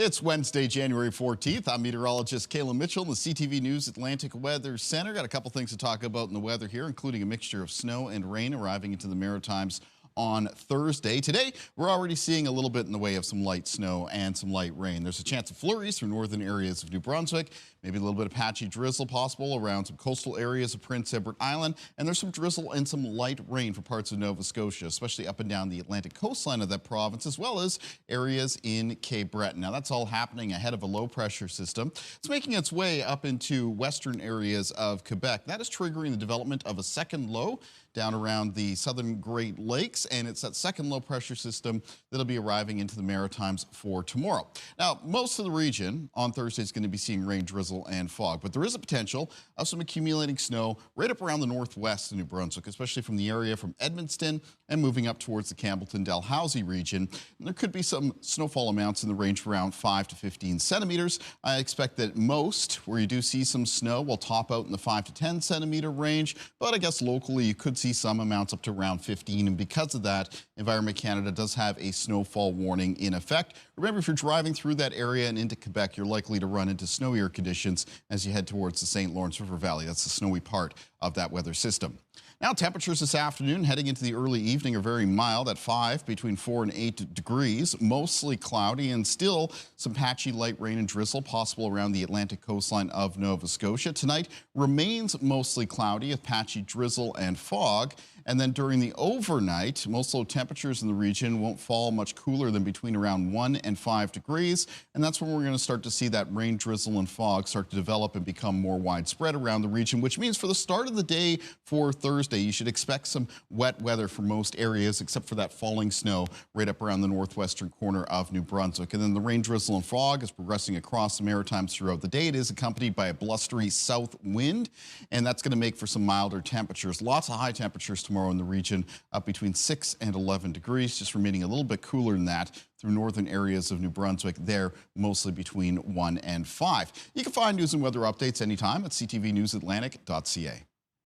It's Wednesday, January 14th. I'm meteorologist Kalin Mitchell in the CTV News Atlantic Weather Center. Got a couple things to talk about in the weather here, including a mixture of snow and rain arriving into the Maritimes on Thursday. Today, we're already seeing a little bit in the way of some light snow and some light rain. There's a chance of flurries through northern areas of New Brunswick, maybe a little bit of patchy drizzle possible around some coastal areas of Prince Edward Island, and there's some drizzle and some light rain for parts of Nova Scotia, especially up and down the Atlantic coastline of that province, as well as areas in Cape Breton. Now, that's all happening ahead of a low pressure system. It's making its way up into western areas of Quebec. That is triggering the development of a second low down around the southern Great Lakes, and it's that second low pressure system that'll be arriving into the Maritimes for tomorrow. Now, most of the region on Thursday is going to be seeing rain, drizzle, and fog, but there is a potential of some accumulating snow right up around the northwest of New Brunswick, especially from the area from Edmundston and moving up towards the Campbellton-Dalhousie region. And there could be some snowfall amounts in the range of around 5 to 15 centimeters. I expect that most, where you do see some snow, will top out in the 5 to 10 centimeter range, but I guess locally you could see some amounts up to around 15, and because of that, Environment Canada does have a snowfall warning in effect. Remember, if you're driving through that area and into Quebec, you're likely to run into snowier conditions as you head towards the St. Lawrence River Valley. That's the snowy part of that weather system. Now, temperatures this afternoon heading into the early evening are very mild at 5, between 4 and 8 degrees, mostly cloudy and still some patchy light rain and drizzle possible around the Atlantic coastline of Nova Scotia. Tonight remains mostly cloudy with patchy drizzle and fog. And then during the overnight, most low temperatures in the region won't fall much cooler than between around 1 and 5 degrees. And that's when we're going to start to see that rain, drizzle, and fog start to develop and become more widespread around the region, which means for the start of the day for Thursday, you should expect some wet weather for most areas, except for that falling snow right up around the northwestern corner of New Brunswick. And then the rain, drizzle, and fog is progressing across the Maritimes throughout the day. It is accompanied by a blustery south wind, and that's going to make for some milder temperatures. Lots of high temperatures tomorrow in the region, up between 6 and 11 degrees, just remaining a little bit cooler than that through northern areas of New Brunswick, there mostly between 1 and 5. You can find news and weather updates anytime at ctvnewsatlantic.ca.